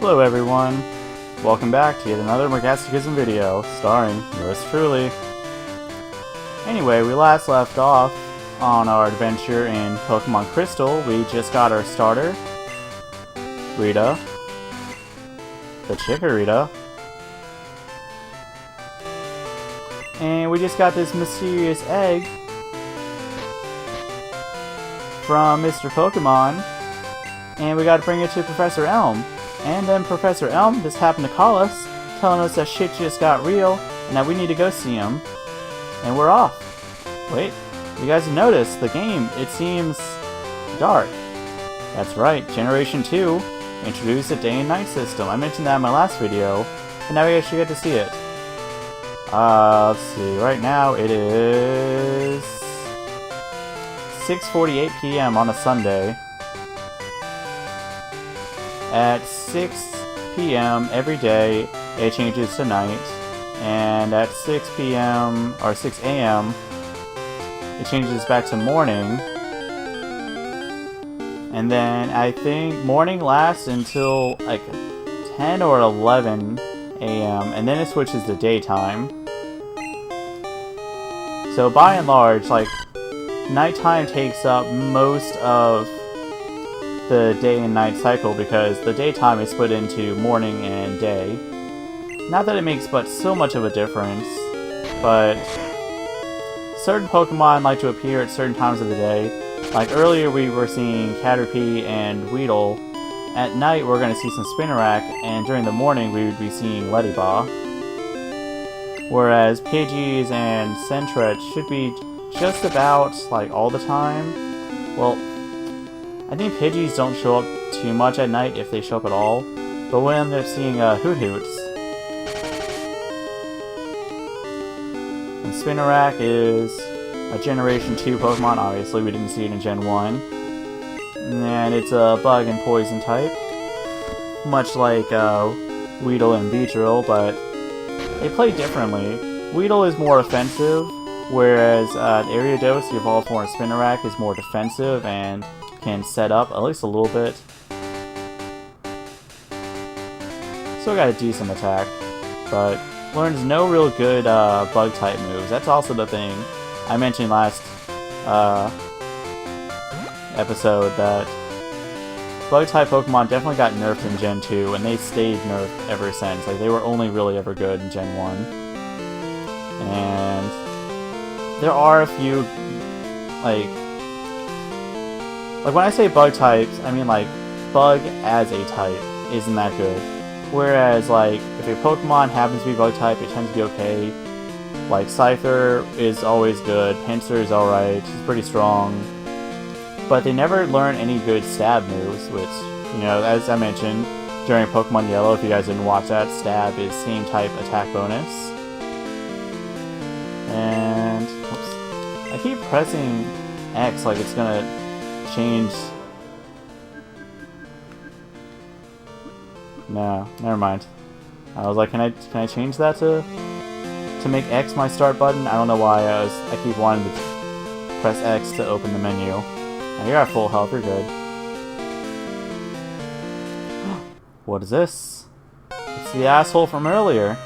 Hello everyone, welcome back to yet another Mergastichism video, starring yours truly. Anyway, we last left off on our adventure in Pokemon Crystal. We just got our starter, Rita, the Chikorita, and we just got this mysterious egg from Mr. Pokemon, and we gotta bring it to Professor Elm. And then Professor Elm just happened to call us, telling us that shit just got real, and that we need to go see him. And we're off. Wait, you guys have noticed, the game, it seems dark. That's right, Generation 2 introduced a day and night system. I mentioned that in my last video, and now we actually get to see it. Let's see, right now it is 6:48 p.m. on a Sunday. At 6 p.m. every day, it changes to night, and at 6 p.m. or 6 a.m. it changes back to morning, and then I think morning lasts until like 10 or 11 a.m. and then it switches to daytime. So by and large, like, nighttime takes up most of the day and night cycle because the daytime is split into morning and day. Not that it makes but so much of a difference, but certain Pokemon like to appear at certain times of the day. Like earlier we were seeing Caterpie and Weedle. At night we're going to see some Spinarak, and during the morning we would be seeing Ledyba. Whereas Pidgeys and Sentret should be just about like all the time. Well, I think Pidgeys don't show up too much at night, if they show up at all, but we end up seeing Hoothoots. And Spinarak is a Generation 2 Pokemon, obviously we didn't see it in Gen 1. And it's a Bug and Poison type, much like Weedle and Beedrill, but they play differently. Weedle is more offensive, whereas Ariados, the evolved form of Spinarak, is more defensive and can set up at least a little bit. Still got a decent attack, but learns no real good bug type moves. That's also the thing I mentioned last episode, that bug type Pokemon definitely got nerfed in Gen 2, and they stayed nerfed ever since. Like, they were only really ever good in Gen 1. And there are a few, like when I say bug types, I mean like bug as a type isn't that good. Whereas like if a Pokemon happens to be bug type, it tends to be okay. Like Scyther is always good, Pinsir is alright, he's pretty strong. But they never learn any good stab moves, which, you know, as I mentioned during Pokemon Yellow, if you guys didn't watch that, stab is same type attack bonus. And oops, I keep pressing X like it's gonna change. No, never mind. I was like, can I change that to make X my start button? I don't know why I keep wanting to press X to open the menu. Now you're at full health, you're good. What is this? It's the asshole from earlier.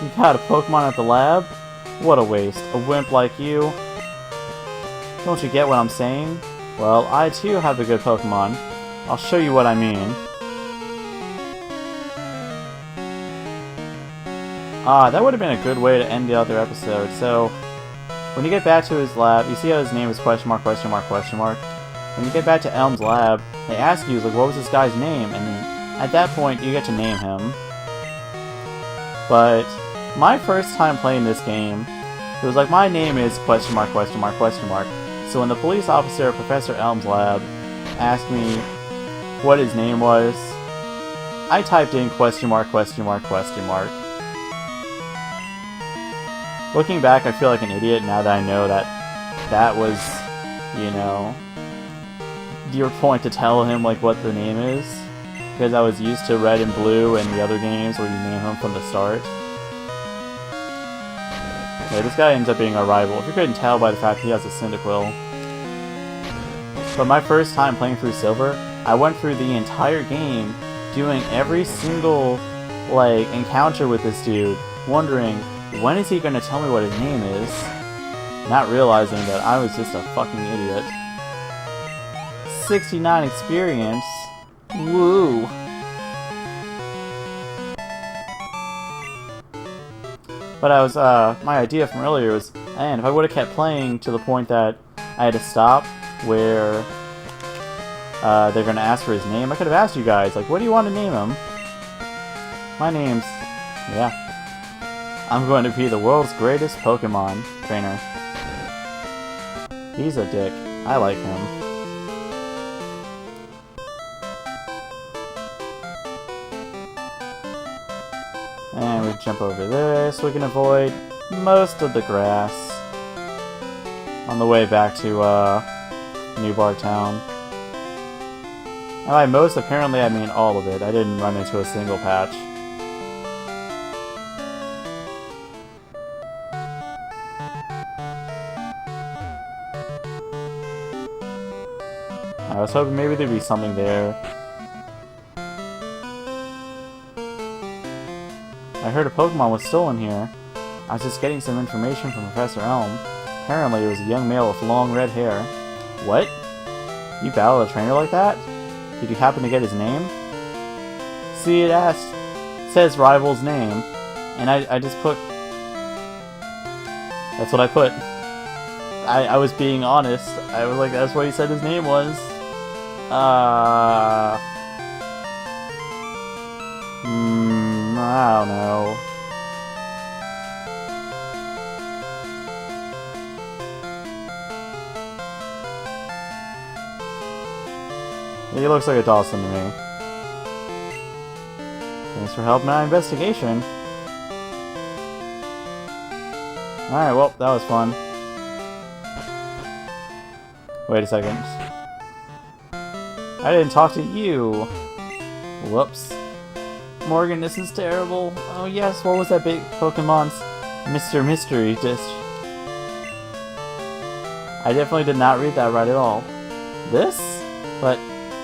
You got a Pokemon at the lab? What a waste. A wimp like you. Don't you get what I'm saying? Well, I too have a good Pokemon. I'll show you what I mean. That would have been a good way to end the other episode. So, when you get back to his lab, you see how his name is question mark, question mark, question mark? When you get back to Elm's lab, they ask you, like, what was this guy's name? And at that point, you get to name him. But my first time playing this game, it was like, my name is question mark, question mark, question mark. So when the police officer at Professor Elm's lab asked me what his name was, I typed in question mark, question mark, question mark. Looking back, I feel like an idiot now that I know that that was, you know, your point to tell him like what the name is, because I was used to Red and Blue and the other games where you name him from the start. Yeah, this guy ends up being our rival, if you couldn't tell by the fact he has a Cyndaquil. But my first time playing through Silver, I went through the entire game doing every single, like, encounter with this dude, wondering, when is he gonna tell me what his name is? Not realizing that I was just a fucking idiot. 69 experience. Woo! But I was, my idea from earlier was, man, if I would have kept playing to the point that I had to stop where they're gonna ask for his name, I could have asked you guys, like, what do you want to name him? My name's... yeah. I'm going to be the world's greatest Pokemon trainer. He's a dick. I like him. And we jump over this. We can avoid most of the grass on the way back to New Bark Town. And by most, apparently I mean all of it. I didn't run into a single patch. I was hoping maybe there'd be something there. I heard a Pokemon was stolen here. I was just getting some information from Professor Elm. Apparently it was a young male with long red hair. What? You battled a trainer like that? Did you happen to get his name? See, it says rival's name, and I just put... that's what I put. I was being honest. I was like, that's what he said his name was. I don't know. He looks like a Dawson to me. Thanks for helping my investigation. Alright, well, that was fun. Wait a second. I didn't talk to you! Whoops. Morgan, this is terrible. Oh yes, what was that big Pokemon's Mr. Mystery Dish? I definitely did not read that right at all. This? But,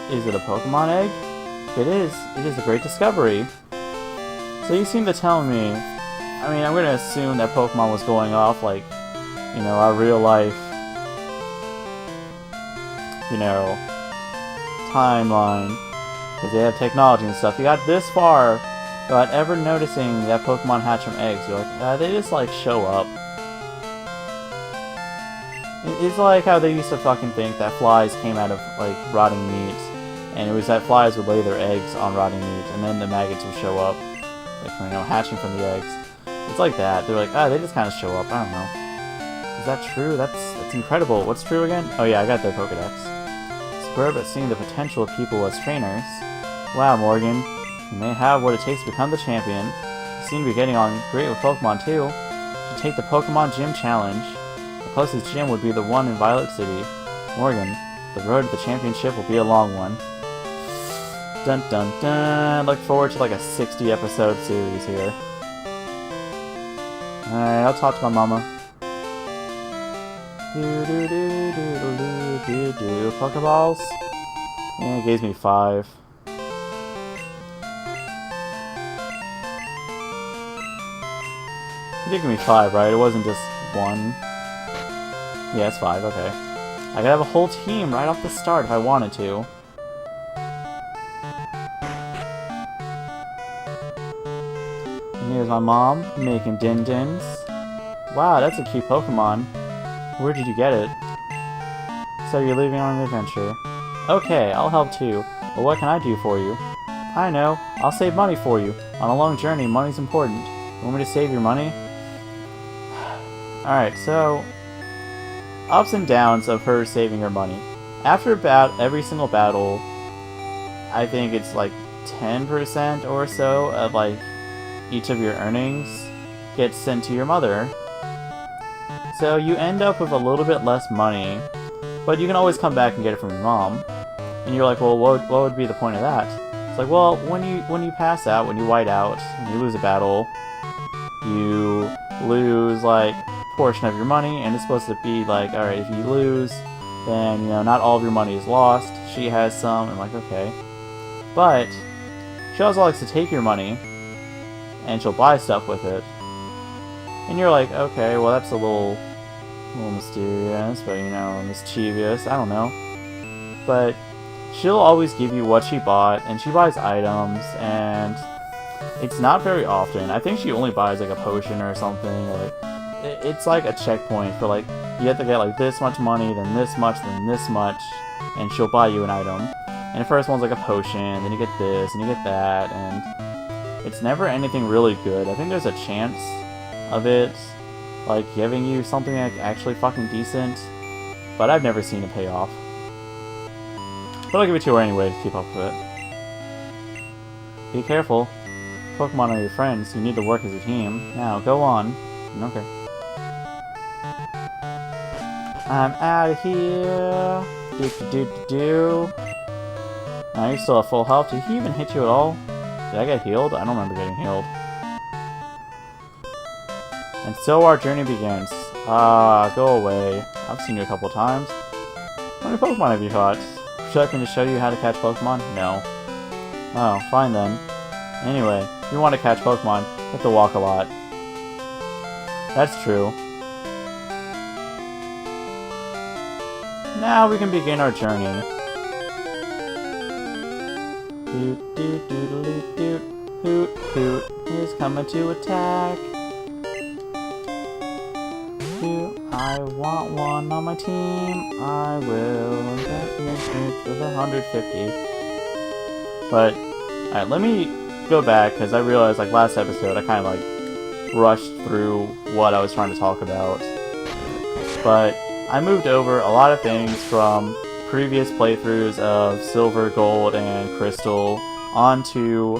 is it a Pokemon egg? If it is a great discovery. So you seem to tell me, I mean, I'm gonna assume that Pokemon was going off, like, you know, our real life, you know, timeline, because they have technology and stuff. You got this far without ever noticing that Pokemon hatch from eggs. You're like, they just, like, show up. It's like how they used to fucking think that flies came out of, like, rotting meat, and it was that flies would lay their eggs on rotting meat, and then the maggots would show up, like, you know, hatching from the eggs. It's like that. They're like, they just kind of show up. I don't know. Is that true? That's incredible. What's true again? Oh yeah, I got their Pokedex. Superb at seeing the potential of people as trainers. Wow, Morgan. You may have what it takes to become the champion. You seem to be getting on great with Pokemon too. You should take the Pokemon Gym Challenge. The closest gym would be the one in Violet City. Morgan, the road to the championship will be a long one. Dun dun dun. Look forward to like a 60 episode series here. Alright, I'll talk to my mama. Pokeballs? Yeah, it gave me 5. It did give me 5, right? It wasn't just 1. Yeah, it's 5, okay. I could have a whole team right off the start if I wanted to. And here's my mom making din-dins. Wow, that's a cute Pokemon. Where did you get it? So you're leaving on an adventure. Okay, I'll help too. But what can I do for you? I know. I'll save money for you. On a long journey, money's important. You want me to save your money? Alright, so... ups and downs of her saving her money. After about every single battle, I think it's like 10% or so of like each of your earnings gets sent to your mother. So you end up with a little bit less money, but you can always come back and get it from your mom. And you're like, well, what would be the point of that? It's like, well, when you pass out, when you white out, when you lose a battle, you lose like a portion of your money, and it's supposed to be like, alright, if you lose, then, you know, not all of your money is lost. She has some. I'm like, okay. But she also likes to take your money, and she'll buy stuff with it. And you're like, okay, well that's a little mysterious, but you know, mischievous, I don't know. But she'll always give you what she bought, and she buys items, and it's not very often. I think she only buys like a potion or something, or like, it's like a checkpoint for like, you have to get like this much money, then this much, and she'll buy you an item. And the first one's like a potion, then you get this, and you get that, and it's never anything really good. I think there's a chance of it, like, giving you something like actually fucking decent, but I've never seen it pay off. But I'll give it to her anyway to keep up with it. Be careful. Pokemon are your friends. You need to work as a team. Now, go on. Okay. I'm out of here. Do. Now you're still at full health. Did he even hit you at all? Did I get healed? I don't remember getting healed. And so our journey begins. Go away. I've seen you a couple times. How many Pokemon have you caught? Would you like me to show you how to catch Pokemon? No. Oh, fine then. Anyway, if you want to catch Pokemon, you have to walk a lot. That's true. Now we can begin our journey. Doot doot doodly doot. Hoot hoot is coming to attack. I want one on my team. I will invest with 150. But alright, let me go back because I realized like last episode I kind of like rushed through what I was trying to talk about. But I moved over a lot of things from previous playthroughs of Silver, Gold, and Crystal onto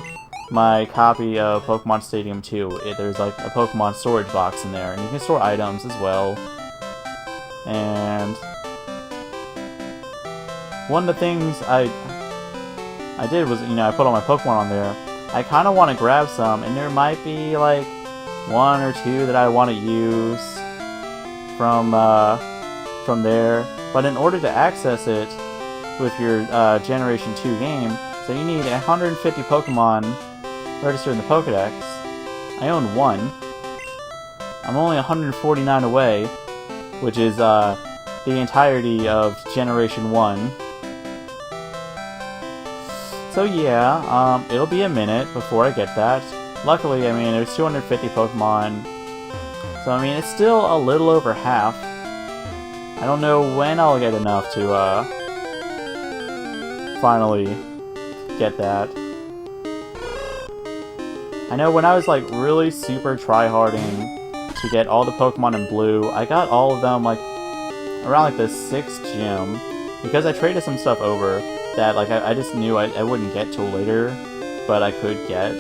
my copy of Pokemon Stadium 2. There's like a Pokemon storage box in there, and you can store items as well. And one of the things I did was, you know, I put all my Pokemon on there. I kind of want to grab some, and there might be like one or two that I want to use from there. But in order to access it with your Generation 2 game, so you need 150 Pokemon registered in the Pokedex. I own one. I'm only 149 away, which is the entirety of Generation 1. So yeah, it'll be a minute before I get that. Luckily, I mean, there's 250 Pokemon, so I mean, it's still a little over half. I don't know when I'll get enough to finally get that. I know when I was like really super tryharding to get all the Pokemon in blue, I got all of them like around like the 6th gym, because I traded some stuff over that like I just knew I wouldn't get till later, but I could get.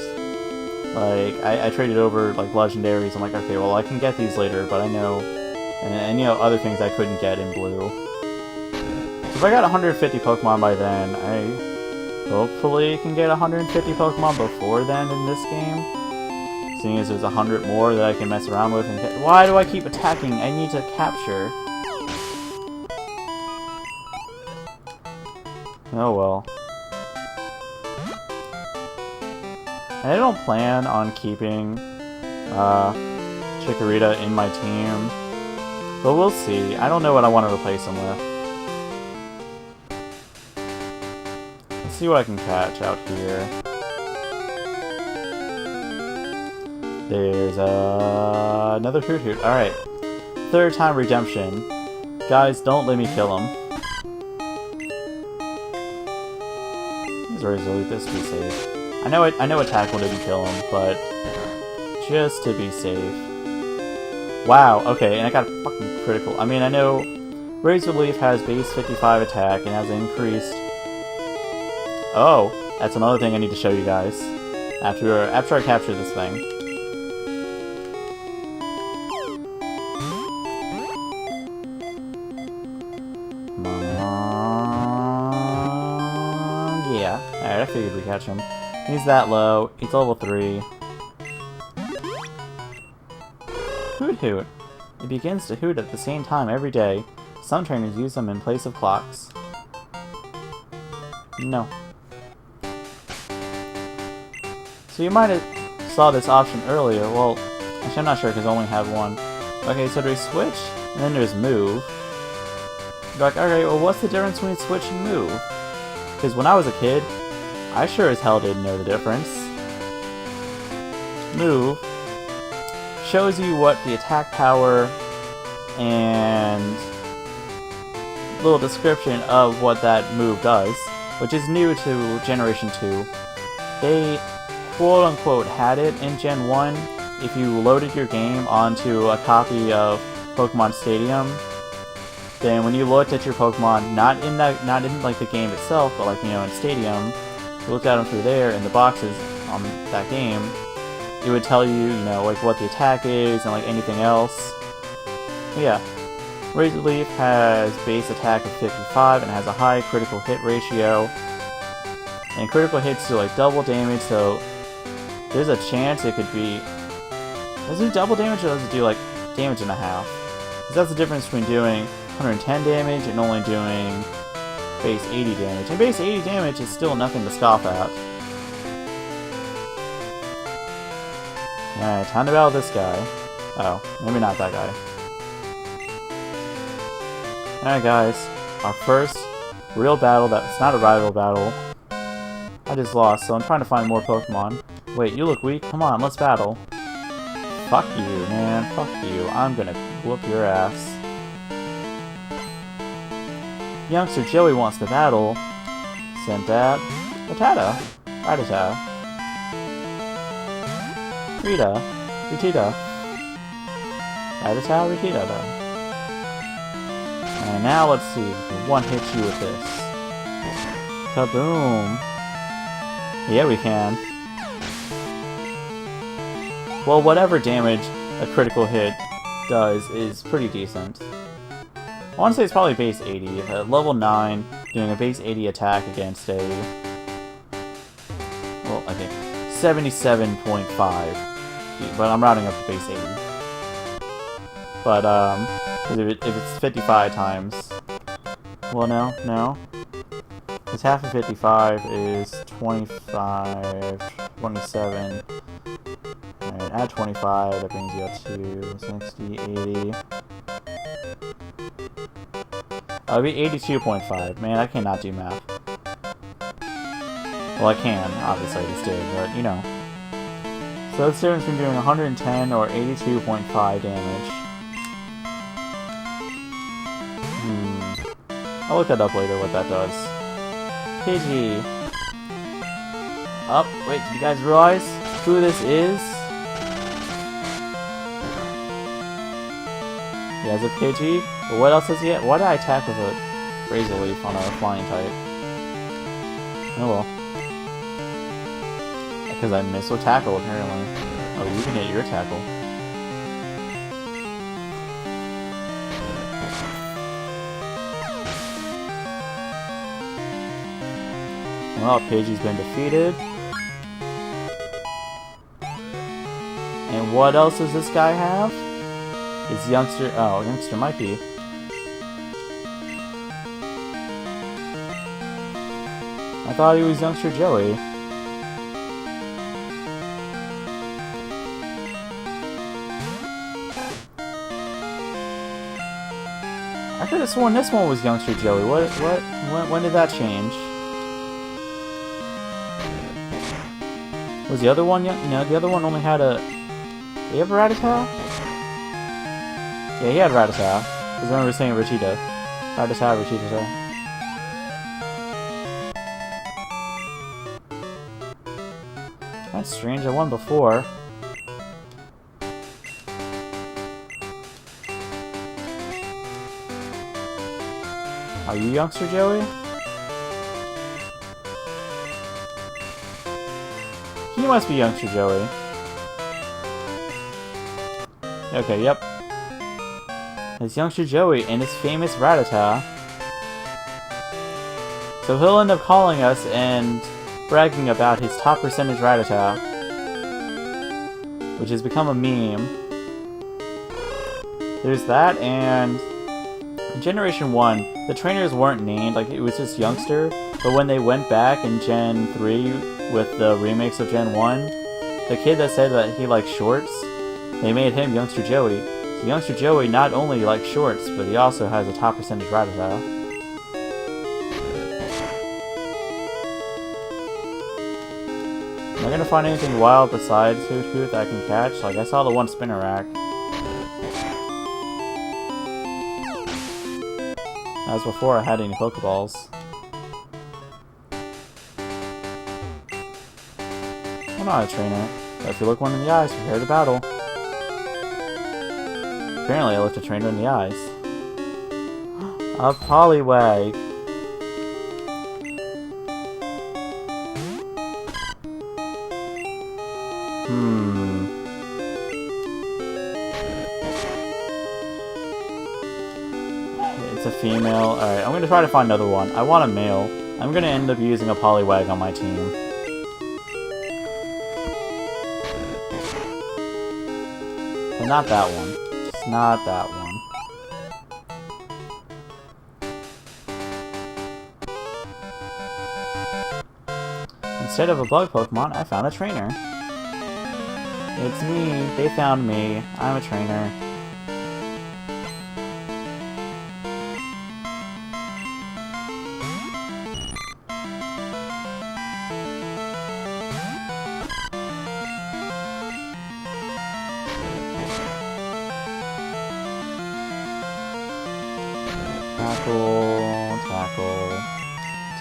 Like I traded over like legendaries. I'm like, okay, well I can get these later, but I know, and you know, other things I couldn't get in blue. So if I got 150 Pokemon by then, I hopefully can get 150 Pokemon before then in this game. Seeing as there's 100 more that I can mess around with and get. Why do I keep attacking? I need to capture. Oh well. I don't plan on keeping Chikorita in my team, but we'll see. I don't know what I want to replace him with. Let's see what I can catch out here. There's another Hoot Hoot. Alright. 3rd time redemption. Guys, don't let me kill him. He's really this to be safe. I know Attackle didn't kill him, but just to be safe. Wow, okay, and I got a fucking critical. I mean, I know Razor Leaf has base 55 attack and has increased. Oh, that's another thing I need to show you guys after I capture this thing. Yeah, alright, I figured we'd catch him. He's that low. He's level 3. Hoot Hoot. It begins to hoot at the same time every day. Some trainers use them in place of clocks. No. So you might have saw this option earlier. Well, actually I'm not sure because I only have one. Okay, so there's switch, and then there's move. You're like, okay, well what's the difference between switch and move? Because when I was a kid, I sure as hell didn't know the difference. Move shows you what the attack power and little description of what that move does, which is new to Generation 2. They quote-unquote had it in Gen 1 if you loaded your game onto a copy of Pokemon Stadium. Then when you looked at your Pokemon, not in like the game itself, but like, you know, in Stadium, you looked at them through there in the boxes on that game, it would tell you, you know, like what the attack is and like anything else. But yeah, Razor Leaf has base attack of 55 and has a high critical hit ratio. And critical hits do like double damage, so there's a chance it could be... Does it do double damage or does it do like damage and a half? Because that's the difference between doing 110 damage and only doing base 80 damage. And base 80 damage is still nothing to scoff at. Alright, time to battle this guy. Oh, maybe not that guy. Alright guys, our first real battle that's not a rival battle. I just lost, so I'm trying to find more Pokemon. Wait, you look weak? Come on, let's battle. Fuck you, man. Fuck you. I'm gonna whoop your ass. Youngster Joey wants to battle. Sent that. Rattata. Rattata. Rita. Retita. Rattata, Retita, though. And now let's see. We can one-hit you with this. Kaboom. Yeah, we can. Well, whatever damage a critical hit does is pretty decent. I want to say it's probably base 80. At level 9, doing a base 80 attack against a... Well, I think 77.5. But I'm rounding up to base 80. But, if it's 55 times... Well, no. Because half of 55 is 25, 27... Alright, add 25, that brings you up to 60, 80... It'll be 82.5. Man, I cannot do math. Well, I can, obviously, I just did, but, you know. So that's the difference between doing 110 or 82.5 damage. I'll look that up later, what that does. Pidgey. Oh, wait, did you guys realize who this is? He has a Pidgey, but what else does he have? Why did I attack with a Razor Leaf on a flying type? Oh well. Because I missed with tackle, apparently. Oh, you can hit your tackle. Well, Pidgey's been defeated. And what else does this guy have? It's Youngster... Oh, Youngster Mikey. I thought he was Youngster Joey. I could have sworn this one was Youngster Joey. When did that change? Was the other one young? No, the other one only had a... Did he have a Rattata? Yeah, he had Rattata. Because I remember saying Retita. Rattata, Retita. That's strange, I won before. Are you Youngster Joey? He must be Youngster Joey. Okay, yep. It's Youngster Joey and his famous Rattata. So he'll end up calling us and bragging about his top percentage Rattata, which has become a meme. There's that, and in Generation 1, the trainers weren't named, like it was just Youngster, but when they went back in Gen 3 with the remakes of Gen 1, the kid that said that he likes shorts, they made him Youngster Joey. So Youngster Joey not only likes shorts, but he also has a top percentage Rattata. Am I gonna find anything wild besides Hoot that I can catch? Like, I saw the one spinner rack. That was before I had any Pokeballs. I'm not a trainer, but if you look one in the eyes, prepare to battle. Apparently I looked a trainer in the eyes. A Poliwag! It's a female. Alright, I'm gonna try to find another one. I want a male. I'm gonna end up using a Poliwag on my team. But not that one. Just not that one. Instead of a bug Pokemon, I found a trainer. It's me. They found me. I'm a trainer.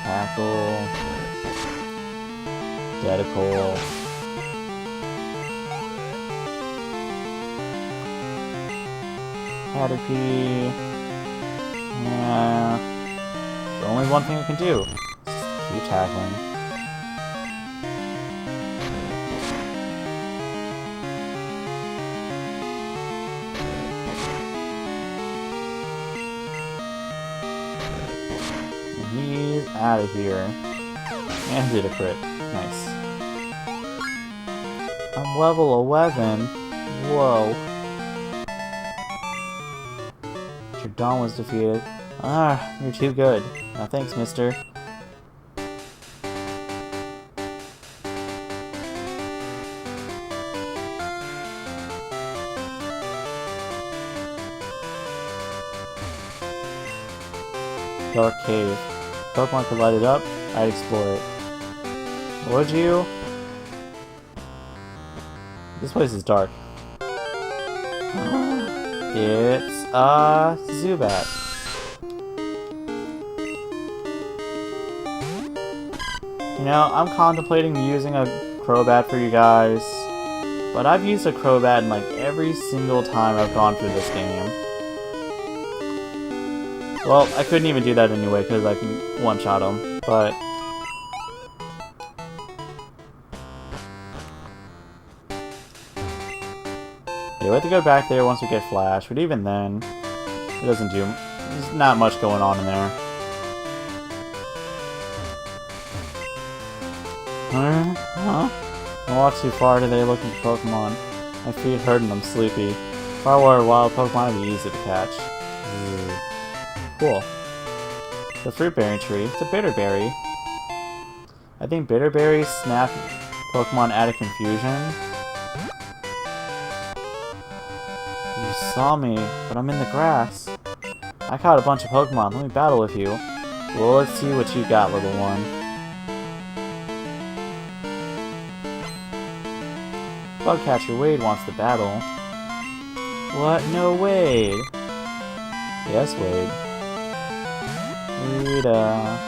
Tackle. Dedical. Caterpie. Yeah. There's only one thing I can do. Just keep tackling. He's out of here. And did a crit. Nice. I'm level 11. Whoa. Dawn was defeated. Ah, you're too good. No thanks, mister. Dark cave. Pokemon could light it up, I'd explore it. Would you? This place is dark. It's a Zubat. You know, I'm contemplating using a Crobat for you guys, but I've used a Crobat in like every single time I've gone through this game. Well, I couldn't even do that anyway because I can one-shot him, but... yeah, we have to go back there once we get Flash, but even then, it doesn't do... there's not much going on in there. Huh? I walked too far today looking for Pokemon. My feet hurt and I'm sleepy. If I were a wild Pokemon, it'd be easy to catch. Cool. The fruit-bearing tree. It's a Bitterberry. I think Bitterberries snap Pokemon out of confusion. You saw me, but I'm in the grass. I caught a bunch of Pokemon. Let me battle with you. Well, let's see what you got, little one. Bugcatcher Wade wants to battle. What? No, Wade. Yes, Wade. Rita.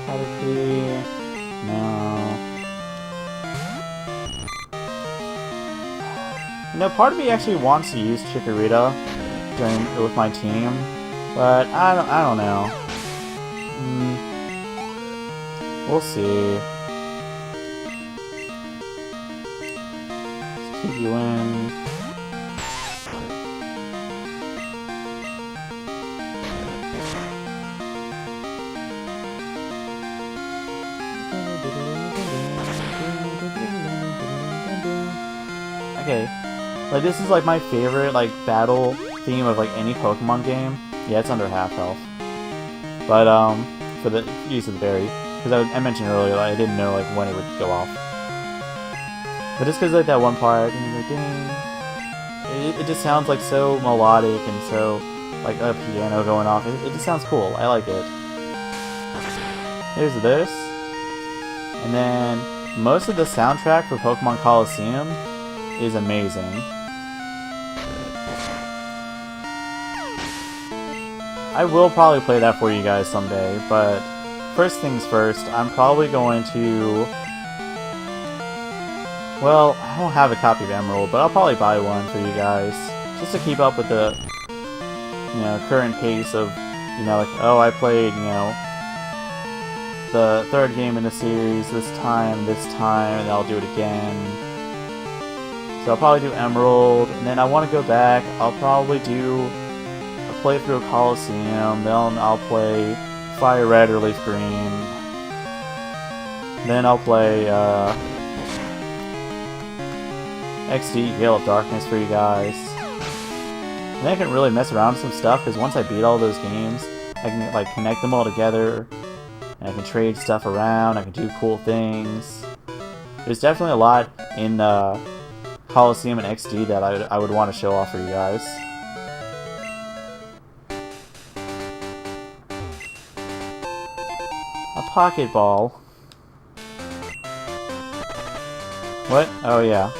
Caterpie. No. You know, part of me actually wants to use Chikorita with my team, but I don't know. We'll see. Let's keep you in. Okay. Like, this is, like, my favorite, like, battle theme of, like, any Pokemon game. Yeah, it's under half health. But, for the use of the berry. Because I mentioned earlier, like, I didn't know, like, when it would go off. But just because, like, that one part, and like, ding, it just sounds, like, so melodic and so, like, a piano going off. It just sounds cool. I like it. Here's this. And then, most of the soundtrack for Pokemon Coliseum is amazing. I will probably play that for you guys someday, but first things first, I'm probably going to... Well, I don't have a copy of Emerald, but I'll probably buy one for you guys, just to keep up with the, you know, current pace of, you know, like, oh, I played, you know, the third game in the series this time, and I'll do it again. So I'll probably do Emerald, and then I want to go back. I'll probably do a playthrough of Coliseum, then I'll play Fire Red or Leaf Green. Then I'll play XD Gale of Darkness for you guys. And then I can really mess around with some stuff, because once I beat all those games, I can like connect them all together, and I can trade stuff around, I can do cool things. There's definitely a lot in Coliseum and XD that I would want to show off for you guys. A Pocket Ball. What? Oh yeah.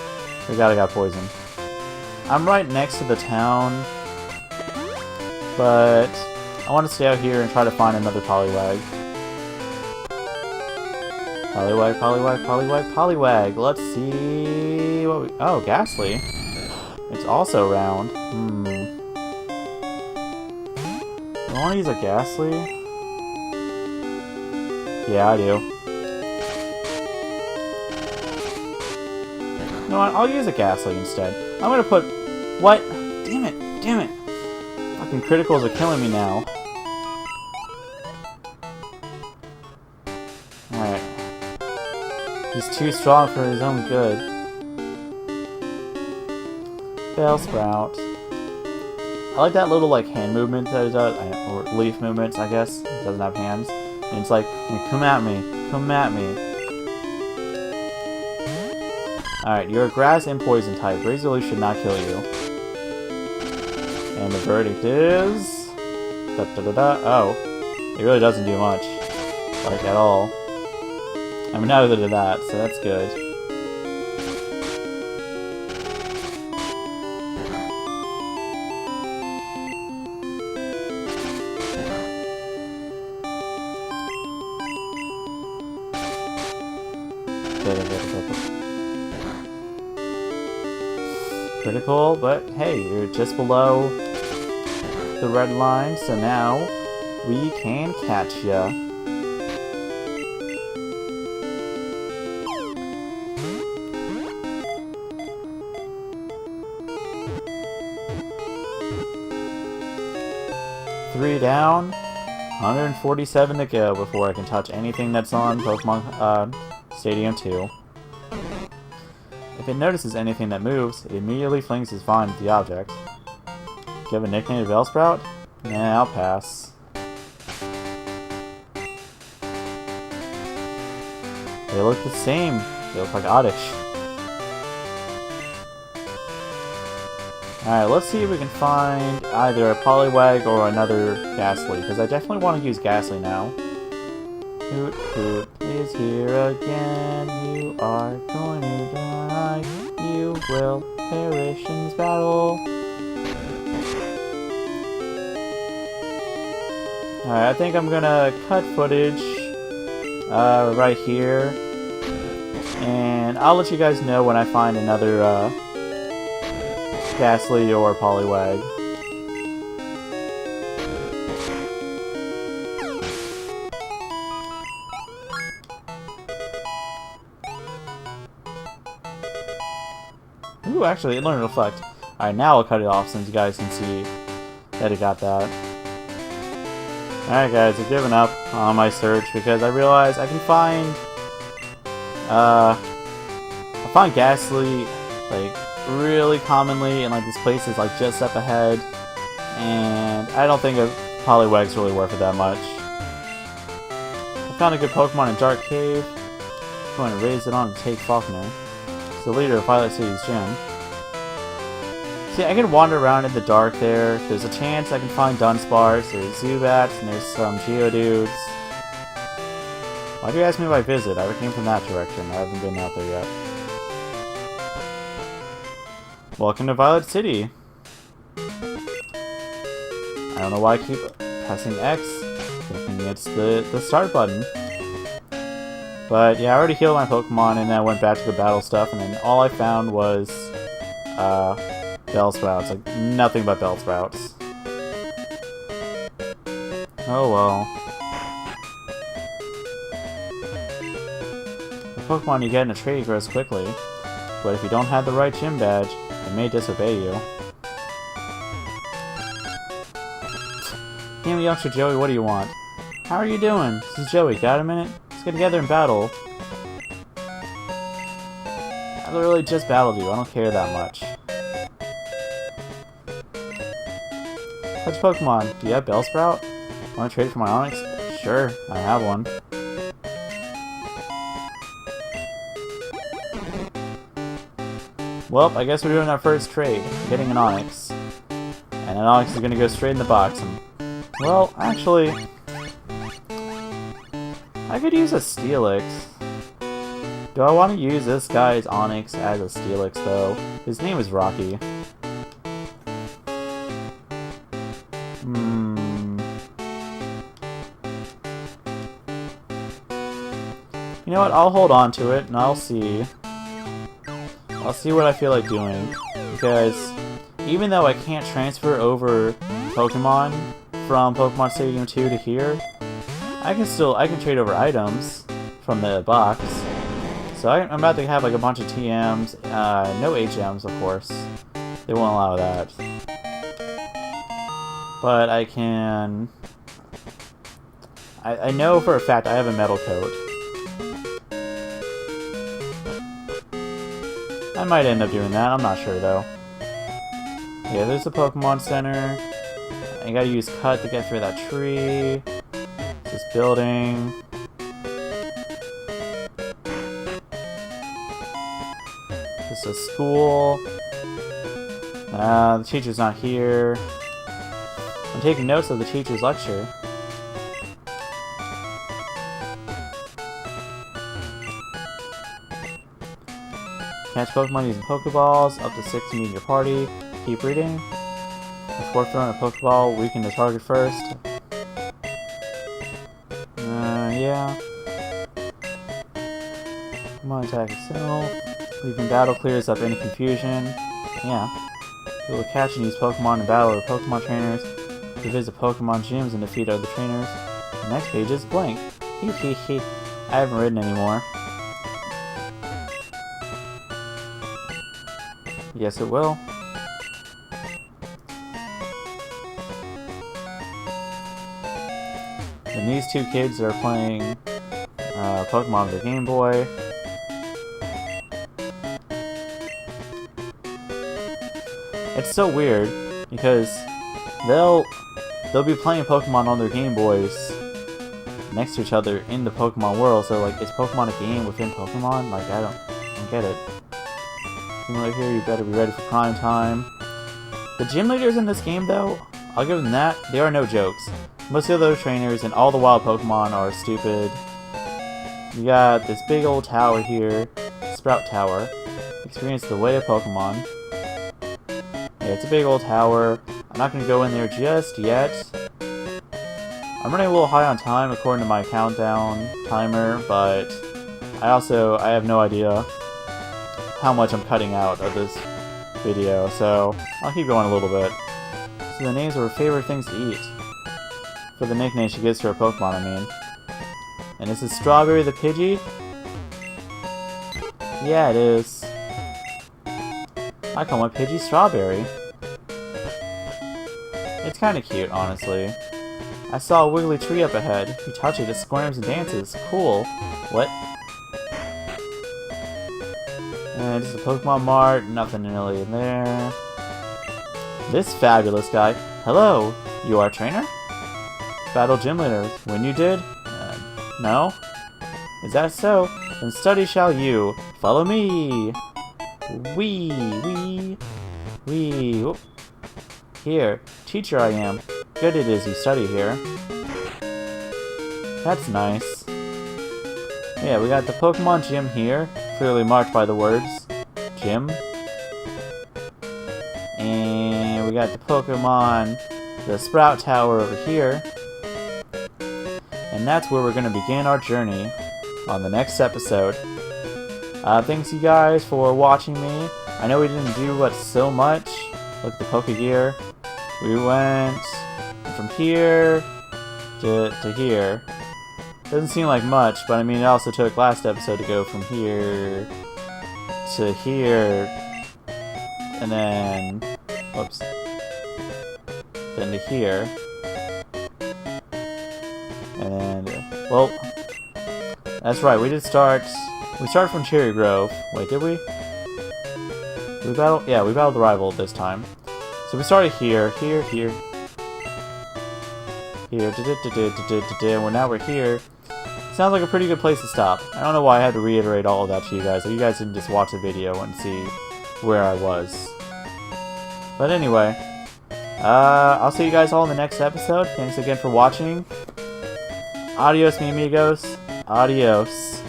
Forgot I got poisoned. I'm right next to the town, but I want to stay out here and try to find another Poliwag. Poliwag, Poliwag, Poliwag, Poliwag. Let's see what we... Oh, Ghastly. It's also round. Do I want to use a Ghastly? Yeah, I do. You know what? I'll use a Ghastly instead. I'm gonna put... What? Damn it! Damn it! Fucking criticals are killing me now. Alright. He's too strong for his own good. Bellsprout. I like that little like hand movement that it does, or leaf movements, I guess. It doesn't have hands. And it's like, come at me, come at me. Alright, you're a grass and poison type. Razor Leaf should not kill you. And the verdict is... Oh. It really doesn't do much. Like, at all. I mean, neither did that, so that's good. Critical, but hey, you're just below the red line, so now we can catch ya. Three down, 147 to go before I can touch anything that's on Pokemon Stadium 2. If it notices anything that moves, it immediately flings its vine at the object. Do you have a nickname to Bellsprout? Nah, I'll pass. They look the same. They look like Oddish. Alright, let's see if we can find either a Poliwag or another Ghastly, because I definitely want to use Ghastly now. Hoot Hoot is here again. You are going to die. You will perish in this battle. Alright, I think I'm gonna cut footage right here. And I'll let you guys know when I find another Ghastly or Poliwag. Ooh, actually, it learned to Reflect. Alright, now I'll cut it off since you guys can see that it got that. Alright guys, I've given up on my search because I realized I can find... I found Ghastly, like, really commonly in like these places like just up ahead, and I don't think a Poliwag's really worth it that much. I found a good Pokemon in Dark Cave. I'm going to raise it on to take Faulkner. It's the leader of Violet City's gym. See, I can wander around in the dark there. There's a chance I can find Dunsparce, there's Zubats, and there's some Geodudes. Why do you ask me if I visit? I came from that direction. I haven't been out there yet. Welcome to Violet City. I don't know why I keep pressing X, thinking it's the start button. But yeah, I already healed my Pokemon, and then I went back to the battle stuff, and then all I found was Bellsprouts. Like, nothing but Bellsprouts. Oh well. The Pokemon you get in a trade grows quickly, but if you don't have the right gym badge, it may disobey you. Damn, youngster Joey, what do you want? How are you doing? This is Joey. Got a minute? Let's get together and battle. I literally just battled you. I don't care that much. Which Pokemon? Do you have Bellsprout? Want to trade for my Onix? Sure, I have one. Well, I guess we're doing our first trade. Getting an Onix. And an Onix is going to go straight in the box. And, well, actually, I could use a Steelix. Do I want to use this guy's Onix as a Steelix, though? His name is Rocky. You know what? I'll hold on to it, and I'll see. I'll see what I feel like doing. Because even though I can't transfer over Pokemon from Pokemon Stadium 2 to here, I can trade over items from the box. So I'm about to have like a bunch of TMs, no HMs of course. They won't allow that. But I can... I know for a fact I have a metal coat. I might end up doing that, I'm not sure though. Yeah, there's the Pokemon Center. I gotta use Cut to get through that tree. This building. This is a school. The teacher's not here. I'm taking notes of the teacher's lecture. Catch Pokemon using Pokeballs, up to 6 to meet your party. Keep reading. Before throwing a Pokeball, weaken the target first. Yeah. Come on, attack itself. Leaving battle clears up any confusion. Yeah. You will catch and use Pokemon in battle with Pokemon trainers. To visit Pokemon gyms and defeat other trainers. The next page is blank. Hee hee hee. I haven't written anymore. Yes, it will. And these two kids are playing Pokemon on the Game Boy. It's so weird because they'll be playing Pokemon on their Game Boys next to each other in the Pokemon world. So like, is Pokemon a game within Pokemon? Like, I don't get it. Right here, you better be ready for prime time. The gym leaders in this game, though, I'll give them that. They are no jokes. Most of the other trainers and all the wild Pokemon are stupid. You got this big old tower here, Sprout Tower. Experience the way of Pokemon. Yeah, it's a big old tower. I'm not gonna go in there just yet. I'm running a little high on time according to my countdown timer, but I have no idea how much I'm cutting out of this video, so I'll keep going a little bit. So the names of her favorite things to eat. For the nickname she gives to her Pokemon, I mean. And this is Strawberry the Pidgey? Yeah, it is. I call my Pidgey Strawberry. It's kinda cute, honestly. I saw a wiggly tree up ahead. You touch it, it squirms and dances. Cool. What? And just a Pokemon Mart, nothing really in there. This fabulous guy. Hello, you are a trainer? Battle gym leader. When you did? No? Is that so? Then study shall you. Follow me! Wee. Oop. Here, teacher I am. Good it is you study here. That's nice. Yeah, we got the Pokemon gym here, clearly marked by the words gym. And we got the Pokemon, the Sprout Tower over here. And that's where we're going to begin our journey on the next episode. Thanks you guys for watching me. I know we didn't do so much. Look at the Pokegear. We went from here to here. Doesn't seem like much, but I mean it also took last episode to go from here to here, and then, whoops, then to here, and well, that's right. We started from Cherry Grove. Wait, did we? Did we battle? Yeah, we battled the rival this time. So we started here, and now we're here. Sounds like a pretty good place to stop. I don't know why I had to reiterate all of that to you guys. You guys can just watch the video and see where I was. But anyway, I'll see you guys all in the next episode. Thanks again for watching. Adios, mi amigos. Adios.